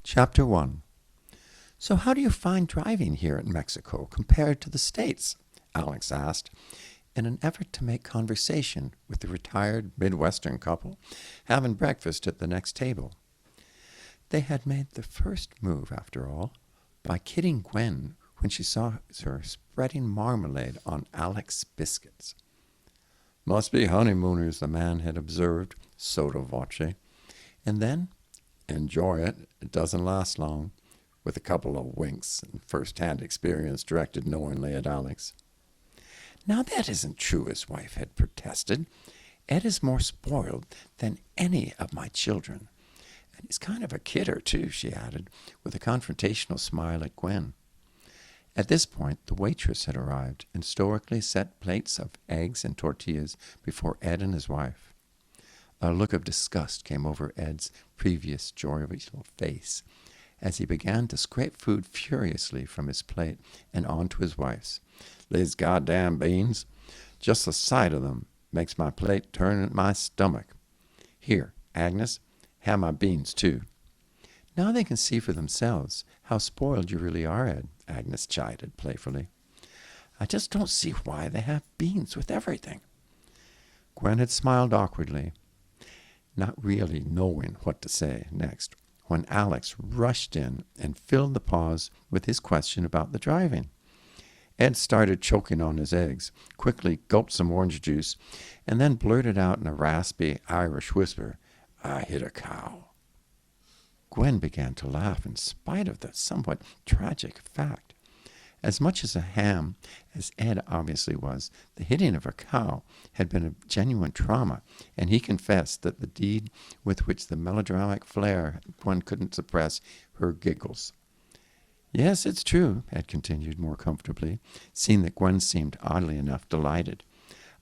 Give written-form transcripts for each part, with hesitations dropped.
Chapter 1. So how do you find driving here in Mexico compared to the States? Alex asked, in an effort to make conversation with the retired Midwestern couple having breakfast at the next table. They had made the first move, after all, by kidding Gwen when she saw her spreading marmalade on Alex's biscuits. Must be honeymooners, the man had observed, sotto voce. And then, enjoy it, it doesn't last long, with a couple of winks and first-hand experience directed knowingly at Alex. Now that isn't true, his wife had protested. Ed is more spoiled than any of my children. And he's kind of a kidder, too, she added, with a confrontational smile at Gwen. At this point, the waitress had arrived and stoically set plates of eggs and tortillas before Ed and his wife. A look of disgust came over Ed's previous jovial face as he began to scrape food furiously from his plate and onto his wife's. These goddamn beans, just the sight of them makes my plate turn in my stomach. Here, Agnes, have my beans too. Now they can see for themselves how spoiled you really are, Ed, Agnes chided playfully. I just don't see why they have beans with everything. Gwen had smiled awkwardly, not really knowing what to say next, when Alex rushed in and filled the pause with his question about the driving. Ed started choking on his eggs, quickly gulped some orange juice, and then blurted out in a raspy Irish whisper, I hit a cow. Gwen began to laugh in spite of the somewhat tragic fact. As much as a ham as Ed obviously was, the hitting of a cow had been a genuine trauma, and he confessed that the deed with which the melodramatic flair one couldn't suppress her giggles. Yes, it's true, Ed continued more comfortably, seeing that Gwen seemed oddly enough delighted.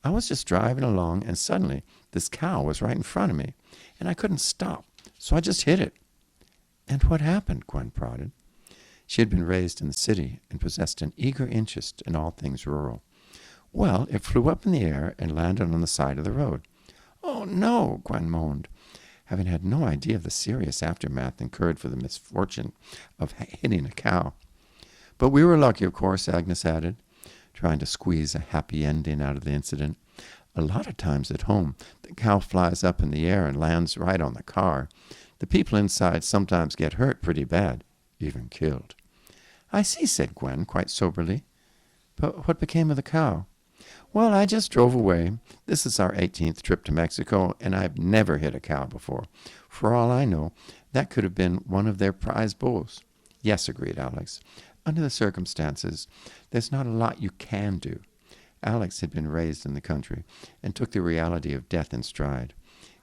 I was just driving along, and suddenly this cow was right in front of me, and I couldn't stop, so I just hit it. And what happened? Gwen prodded. She had been raised in the city and possessed an eager interest in all things rural. Well, it flew up in the air and landed on the side of the road. Oh, no, Gwen moaned, having had no idea of the serious aftermath incurred for the misfortune of hitting a cow. But we were lucky, of course, Agnes added, trying to squeeze a happy ending out of the incident. A lot of times at home, the cow flies up in the air and lands right on the car. The people inside sometimes get hurt pretty bad, even killed. I see, said Gwen, quite soberly. But what became of the cow? Well, I just drove away. This is our 18th trip to Mexico, and I've never hit a cow before. For all I know, that could have been one of their prize bulls. Yes, agreed Alex. Under the circumstances, there's not a lot you can do. Alex had been raised in the country and took the reality of death in stride.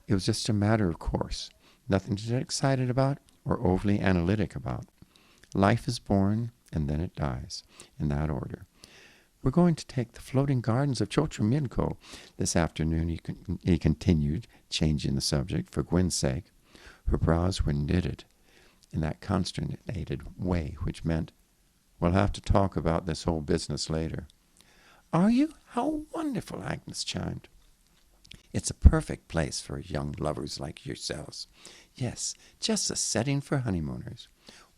It was just a matter of course, nothing to get excited about or overly analytic about. Life is born, and then it dies, in that order. We're going to take the floating Gardens of Xochimilco this afternoon, he continued, changing the subject for Gwen's sake. Her brows were knitted in that consternated way which meant, we'll have to talk about this whole business later. Are you? How wonderful, Agnes chimed. It's a perfect place for young lovers like yourselves. Yes, just a setting for honeymooners.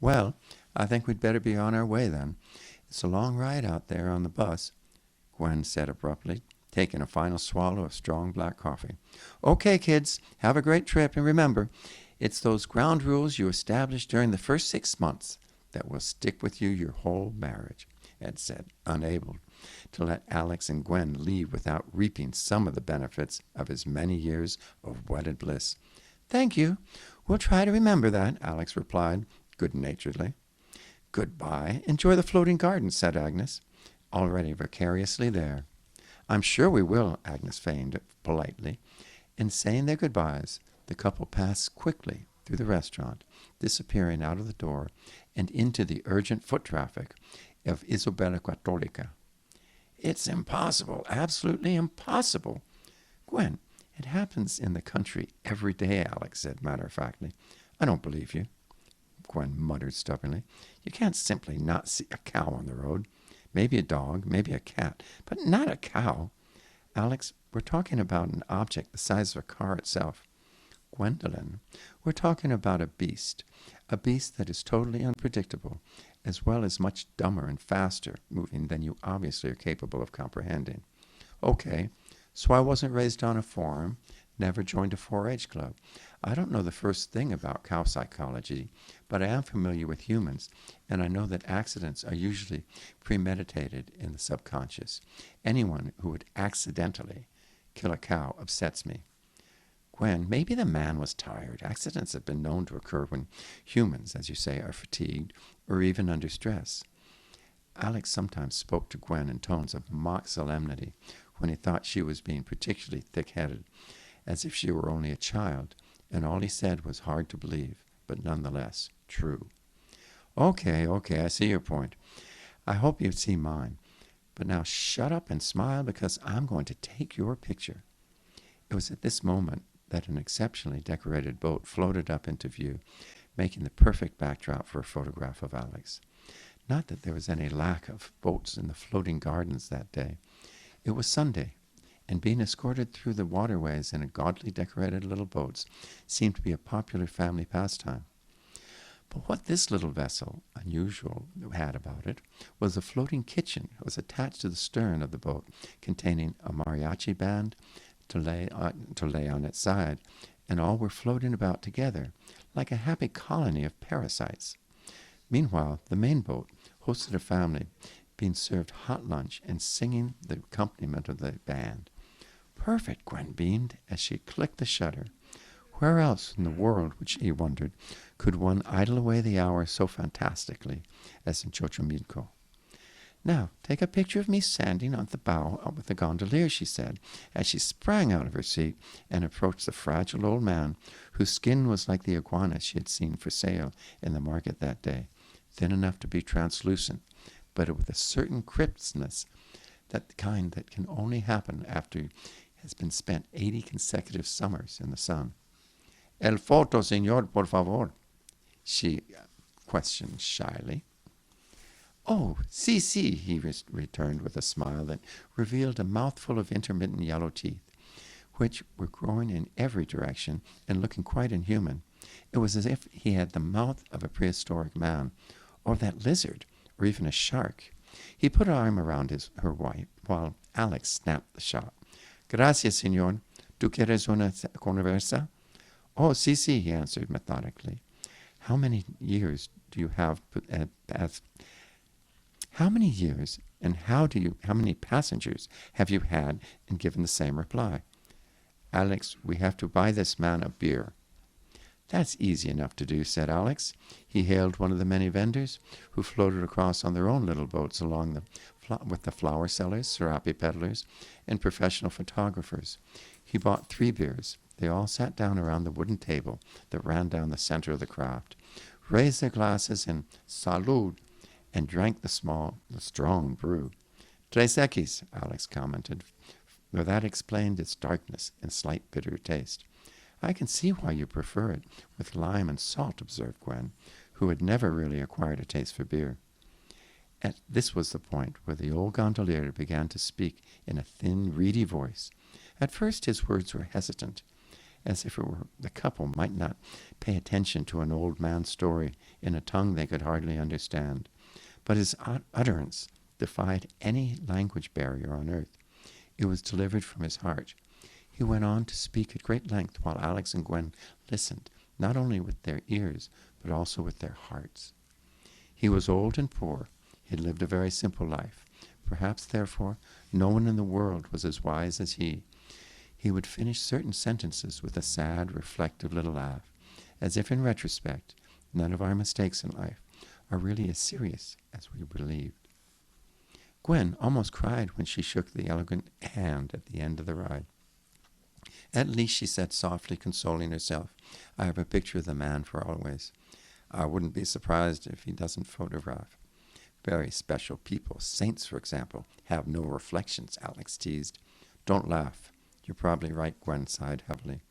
Well, I think we'd better be on our way then. It's a long ride out there on the bus, Gwen said abruptly, taking a final swallow of strong black coffee. Okay, kids, have a great trip, and remember, it's those ground rules you established during the first 6 months that will stick with you your whole marriage, Ed said, unable to let Alex and Gwen leave without reaping some of the benefits of his many years of wedded bliss. Thank you. We'll try to remember that, Alex replied good-naturedly. Goodbye. Enjoy the floating gardens, said Agnes, already vicariously there. I'm sure we will, Agnes feigned politely. In saying their goodbyes, the couple passed quickly through the restaurant, disappearing out of the door and into the urgent foot traffic of Isabella Católica. It's impossible, absolutely impossible. Gwen, it happens in the country every day, Alex said matter-of-factly. I don't believe you, Gwen muttered stubbornly. You can't simply not see a cow on the road. Maybe a dog, maybe a cat, but not a cow. Alex, we're talking about an object the size of a car itself. Gwendolyn, we're talking about a beast A beast that is totally unpredictable, as well as much dumber and faster moving than you obviously are capable of comprehending. Okay, so I wasn't raised on a farm, never joined a 4-H club. I don't know the first thing about cow psychology, but I am familiar with humans, and I know that accidents are usually premeditated in the subconscious. Anyone who would accidentally kill a cow upsets me. Gwen, maybe the man was tired. Accidents have been known to occur when humans, as you say, are fatigued or even under stress. Alex sometimes spoke to Gwen in tones of mock solemnity when he thought she was being particularly thick-headed, as if she were only a child, and all he said was hard to believe, but nonetheless true. Okay, I see your point. I hope you see mine. But now shut up and smile because I'm going to take your picture. It was at this moment that an exceptionally decorated boat floated up into view, making the perfect backdrop for a photograph of Alex. Not that there was any lack of boats in the floating gardens that day. It was Sunday, and being escorted through the waterways in a gaudily decorated little boats seemed to be a popular family pastime. But what this little vessel, unusual, had about it was a floating kitchen that was attached to the stern of the boat, containing a mariachi band to lay on its side, and all were floating about together, like a happy colony of parasites. Meanwhile, the main boat hosted a family being served hot lunch and singing the accompaniment of the band. Perfect, Gwen beamed as she clicked the shutter. Where else in the world, which he wondered, could one idle away the hour so fantastically as in Xochimilco? Now, take a picture of me standing on the bow with the gondolier, she said, as she sprang out of her seat and approached the fragile old man, whose skin was like the iguana she had seen for sale in the market that day, thin enough to be translucent, but with a certain crispness, that kind that can only happen after it has been spent 80 consecutive summers in the sun. El foto, señor, por favor, she questioned shyly. Oh, sí, he returned with a smile that revealed a mouthful of intermittent yellow teeth, which were growing in every direction and looking quite inhuman. It was as if he had the mouth of a prehistoric man, or that lizard, or even a shark. He put an arm around her wife, while Alex snapped the shot. Gracias, señor. ¿Tú quieres una conversa? Oh, sí, he answered methodically. How many years and how many passengers have you had and given the same reply? Alex, we have to buy this man a beer. That's easy enough to do, said Alex. He hailed one of the many vendors who floated across on their own little boats along with the flower sellers, serape peddlers, and professional photographers. He bought 3 beers. They all sat down around the wooden table that ran down the center of the craft, raised their glasses in salud, and drank the strong brew. Tres X, Alex commented, for that explained its darkness and slight bitter taste. I can see why you prefer it, with lime and salt, observed Gwen, who had never really acquired a taste for beer. This was the point where the old gondolier began to speak in a thin, reedy voice. At first his words were hesitant, as if the couple might not pay attention to an old man's story in a tongue they could hardly understand. But his utterance defied any language barrier on earth. It was delivered from his heart. He went on to speak at great length while Alex and Gwen listened, not only with their ears, but also with their hearts. He was old and poor. He had lived a very simple life. Perhaps, therefore, no one in the world was as wise as he. He would finish certain sentences with a sad, reflective little laugh, as if in retrospect, none of our mistakes in life are really as serious as we believed. Gwen almost cried when she shook the elegant hand at the end of the ride. At least, she said softly, consoling herself, I have a picture of the man for always. I wouldn't be surprised if he doesn't photograph. Very special people, saints, for example, have no reflections, Alex teased. Don't laugh. You're probably right, Gwen sighed heavily.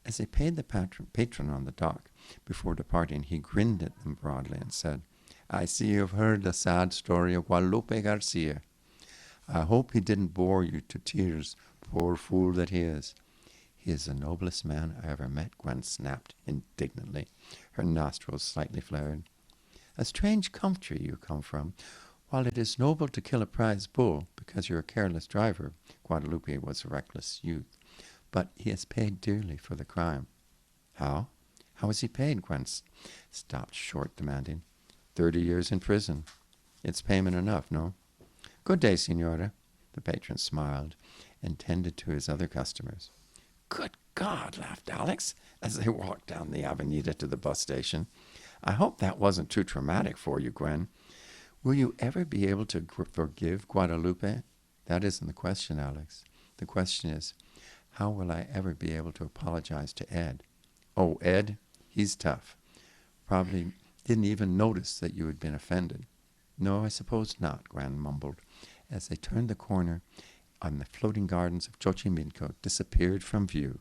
As they paid the patron on the dock before departing, he grinned at them broadly and said, I see you've heard the sad story of Guadalupe Garcia. I hope he didn't bore you to tears, poor fool that he is. He is the noblest man I ever met, Gwen snapped indignantly, her nostrils slightly flared. A strange country you come from. While it is noble to kill a prize bull because you're a careless driver, Guadalupe was a reckless youth, but he has paid dearly for the crime. How? How has he paid? Gwen stopped short, demanding. 30 years in prison. It's payment enough, no? Good day, Senora. The patron smiled and tended to his other customers. Good God, laughed Alex as they walked down the avenida to the bus station. I hope that wasn't too traumatic for you, Gwen. Will you ever be able to forgive Guadalupe? That isn't the question, Alex. The question is, how will I ever be able to apologize to Ed? Oh, Ed, he's tough. Probably didn't even notice that you had been offended. No, I suppose not, Gwen mumbled, as they turned the corner and the floating gardens of Xochimilco disappeared from view.